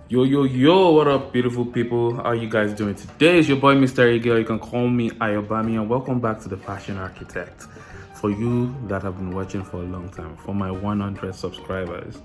Yo, what up, beautiful people? How you guys doing today? It's your boy, Mr. Eagle. You can call me Ayobami, and welcome back to The Fashion Architect. For you that have been watching for a long time, for my 100 subscribers,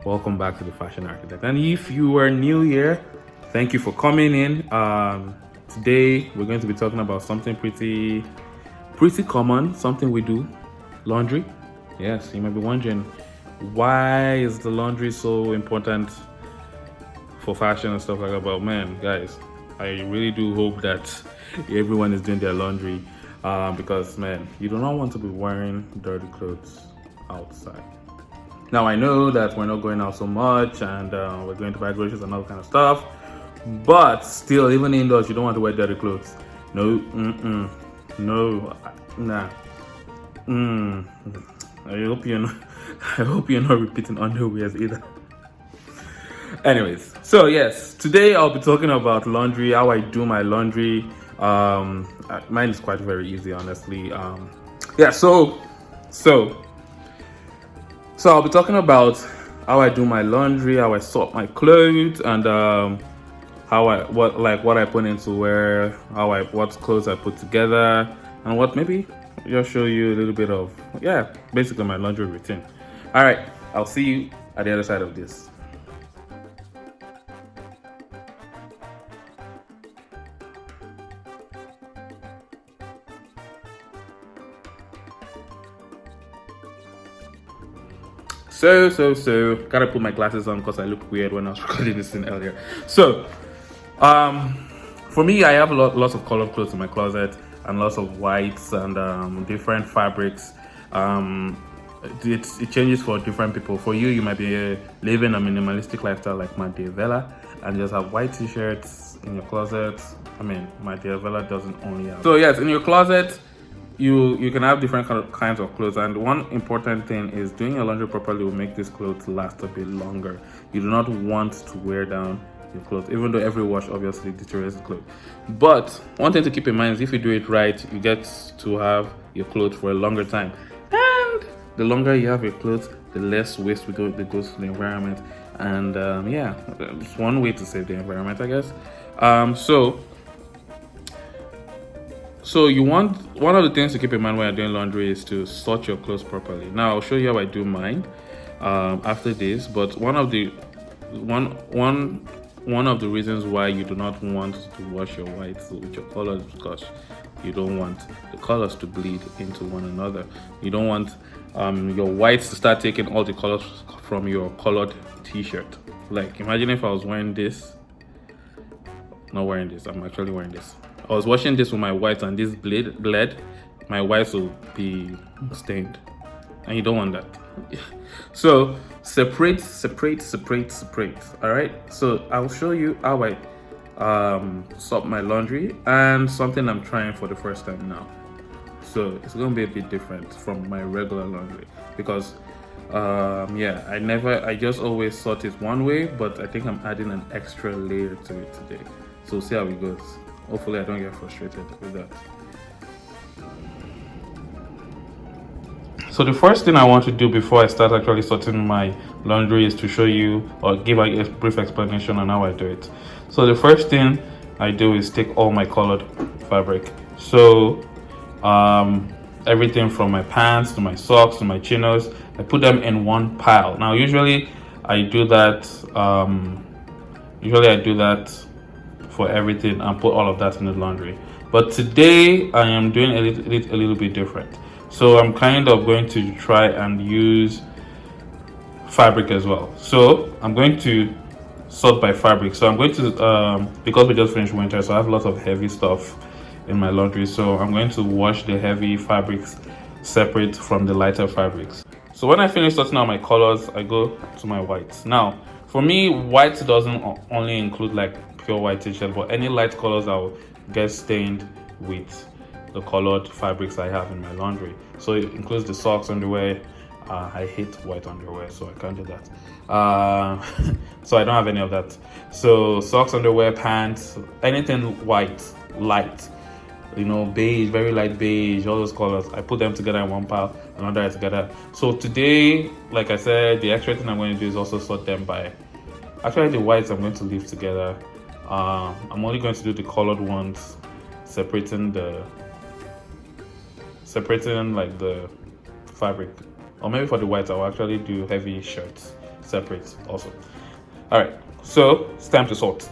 welcome back to The Fashion Architect. And if you are new here, thank you for coming in. Today, we're going to be talking about something pretty common, something we do, laundry. Yes, you might be wondering, why is the laundry so important for fashion and stuff like that? But man, guys, I really do hope that everyone is doing their laundry, because man, you do not want to be wearing dirty clothes outside. Now I know that we're not going out so much, and we're going to buy groceries and all kind of stuff, but still, even indoors, you don't want to wear dirty clothes. No, no, nah. I hope you're not, I hope you're not repeating underwears either. Anyways, so yes, today I'll be talking about laundry, how I do my laundry. Mine is quite very easy, honestly. Yeah, so I'll be talking about how I do my laundry, how I sort my clothes, and how what I put into where, what clothes I put together, and what maybe just show you a little bit of, yeah, basically my laundry routine. All right, I'll see you at the other side of this. Gotta put my glasses on because I look weird when I was recording this thing earlier. So, for me, I have lots of colored clothes in my closet and lots of whites and different fabrics. It changes for different people. For you, you might be living a minimalistic lifestyle like my dear Vela and just have white t-shirts in your closet. I mean, my dear Vela doesn't only have. So yes, in your closet, you can have different kinds of clothes, and one important thing is doing your laundry properly will make these clothes last a bit longer. You do not want to wear down your clothes, even though every wash obviously deteriorates the clothes. But one thing to keep in mind is if you do it right, you get to have your clothes for a longer time, and the longer you have your clothes, the less waste that goes to the environment. And yeah, it's one way to save the environment, I guess. So you want, one of the things to keep in mind when you're doing laundry is to sort your clothes properly. Now I'll show you how I do mine after this. But one of the reasons why you do not want to wash your whites with your colors is because you don't want the colors to bleed into one another. You don't want your whites to start taking all the colors from your colored t-shirt. Like imagine if I was wearing this. Not wearing this, I'm actually wearing this. I was washing this with my whites and this bled, my whites will be stained. And you don't want that. So separate. All right. So I'll show you how I sort my laundry, and something I'm trying for the first time now. So it's gonna be a bit different from my regular laundry because yeah, I just always sort it one way, but I think I'm adding an extra layer to it today. So see how it goes. Hopefully I don't get frustrated with that. So the first thing I want to do before I start actually sorting my laundry is to show you or give a brief explanation on how I do it. So the first thing I do is take all my colored fabric. So everything from my pants to my socks to my chinos, I put them in one pile. Now usually I do that for everything and put all of that in the laundry. But today I am doing a little bit different. So I'm kind of going to try and use fabric as well. So I'm going to sort by fabric. So I'm going to, because we just finished winter, so I have lots of heavy stuff in my laundry. So I'm going to wash the heavy fabrics separate from the lighter fabrics. So when I finish sorting out my colors, I go to my whites. Now, for me, white doesn't only include like pure white t-shirt, but any light colors that will get stained with the colored fabrics I have in my laundry. So it includes the socks, underwear. I hate white underwear, so I can't do that. So I don't have any of that. So socks, underwear, pants, anything white, light, beige, very light beige, all those colors, I put them together in one pile and under together. So today, like I said, the extra thing I'm going to do is also sort them by Actually, the whites I'm going to leave together. I'm only going to do the colored ones, separating like the fabric. Or maybe for the whites, I'll actually do heavy shirts separate also. All right, so it's time to sort.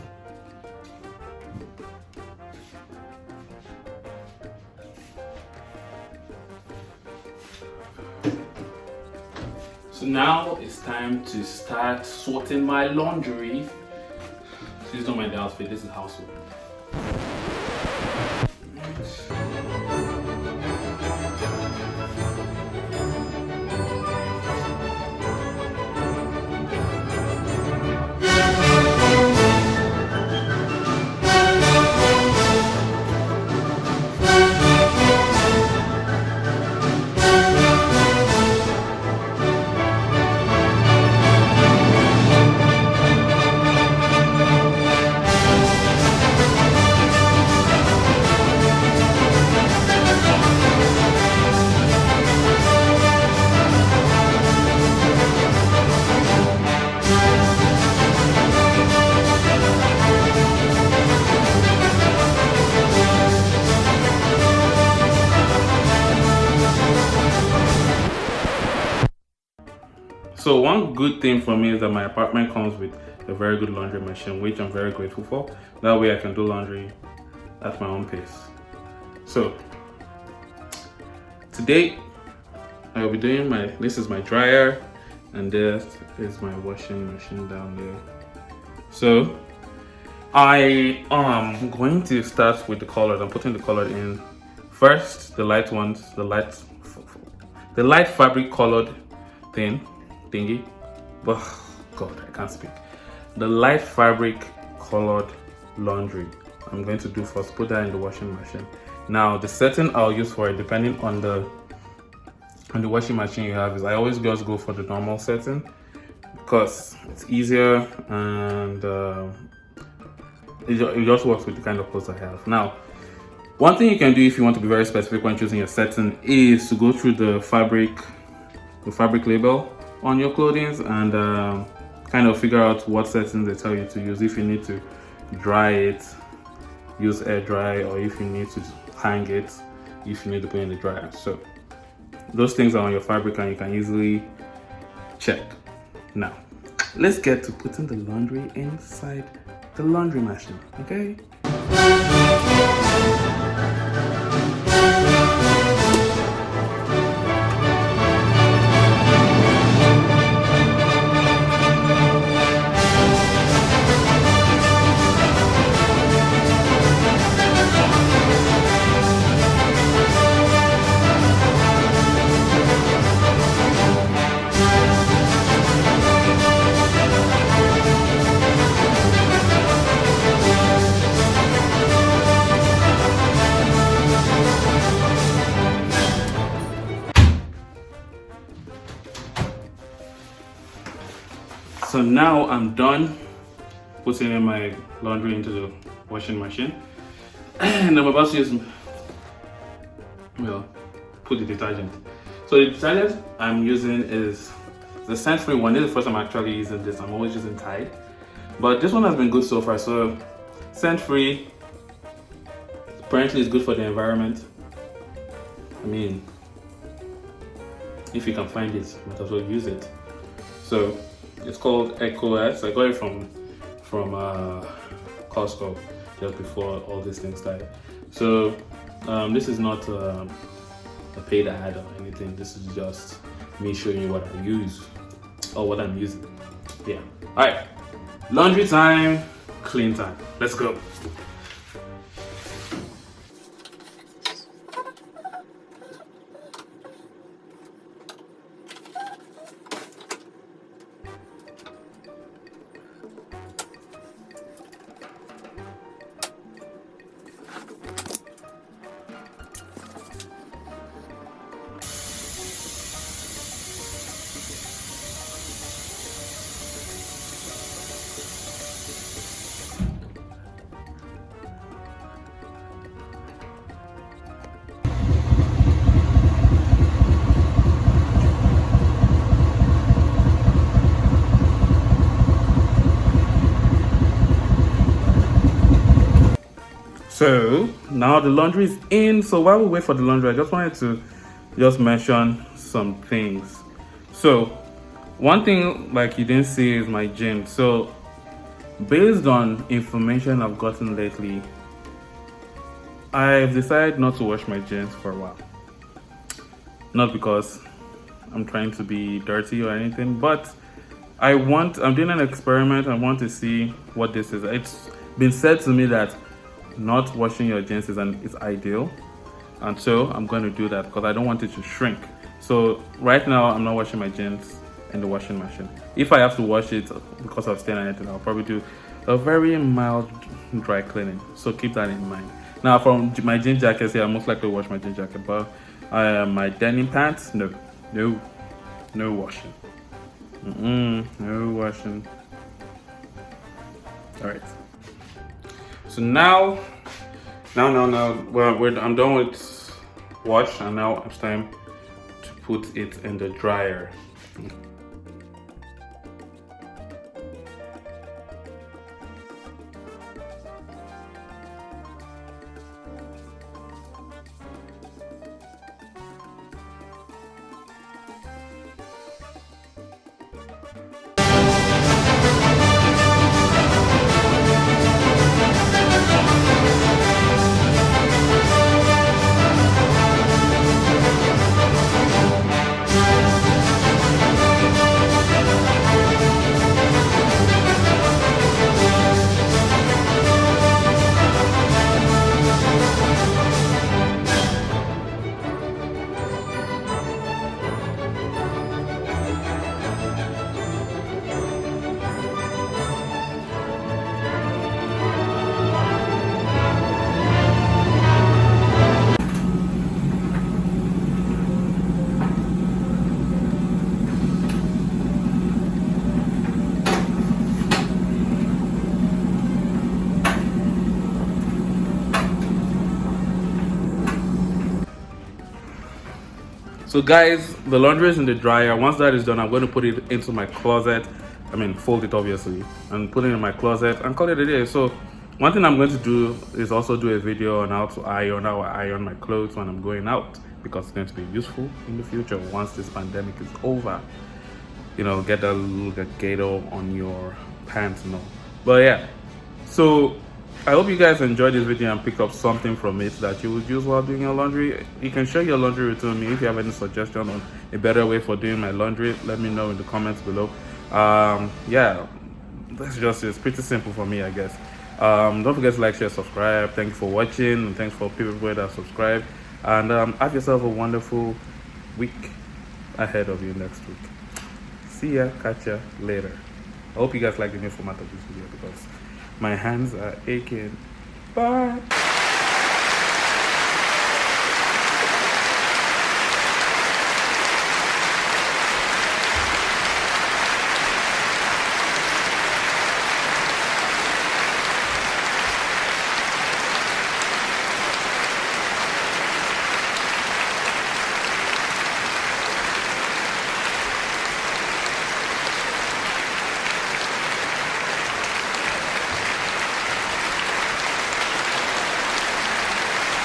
So now it's time to start sorting my laundry. Please don't mind the outfit, this is household. So one good thing for me is that my apartment comes with a very good laundry machine, which I'm very grateful for. That way I can do laundry at my own pace. So today I will be doing this is my dryer and this is my washing machine down there. So I am going to start with the colors. I'm putting the color in first, the light ones, the light fabric colored thingy. Oh god, I can't speak. The light fabric colored laundry I'm going to do first, put that in the washing machine. Now the setting I'll use for it, depending on the washing machine you have, is I always just go for the normal setting because it's easier and it just works with the kind of clothes I have. Now, one thing you can do if you want to be very specific when choosing a setting is to go through the fabric label on your clothing and kind of figure out what settings they tell you to use. If you need to dry it, use air dry, or if you need to hang it, if you need to put it in the dryer. So those things are on your fabric and you can easily check. Now let's get to putting the laundry inside the laundry machine, okay? So now I'm done putting in my laundry into the washing machine, and I'm about to use, put the detergent. So the detergent I'm using is the scent-free one. This is the first time I'm actually using this. I'm always using Tide, but this one has been good so far. So scent-free, apparently it's good for the environment. I mean, if you can find it, might as well use it. So it's called Echo S. I got it from Costco just before all these things started. So this is not a paid ad or anything. This is just me showing you what I use or what I'm using. Yeah. All right. Laundry time, clean time. Let's go. So now the laundry is in. So while we wait for the laundry, I just wanted to just mention some things. So one thing like you didn't see is my gym. So based on information I've gotten lately, I've decided not to wash my jeans for a while. Not because I'm trying to be dirty or anything, but I'm doing an experiment. I want to see what this is. It's been said to me that not washing your jeans is ideal, and so I'm going to do that because I don't want it to shrink. So right now I'm not washing my jeans in the washing machine. If I have to wash it because of stain or anything, I'll probably do a very mild dry cleaning. So keep that in mind. Now from my jean jackets here, I most likely wash my jean jacket, but my denim pants, no washing. No washing. All right. So now, well, I'm done with wash, and now it's time to put it in the dryer. So guys, the laundry is in the dryer. Once that is done, I'm going to put it into my closet. I mean, fold it obviously, and put it in my closet and call it a day. So one thing I'm going to do is also do a video on how I iron my clothes when I'm going out, because it's going to be useful in the future once this pandemic is over. You know, get a little gator on your pants and all. But yeah, so I hope you guys enjoyed this video and pick up something from it that you would use while doing your laundry. You can share your laundry routine with me. If you have any suggestion on a better way for doing my laundry, let me know in the comments below. Yeah, it's pretty simple for me, I guess. Don't forget to like, share, subscribe. Thank you for watching, and thanks for people that have subscribed. And have yourself a wonderful week ahead of you next week. See ya, catch ya later. I hope you guys like the new format of this video because my hands are aching. Bye.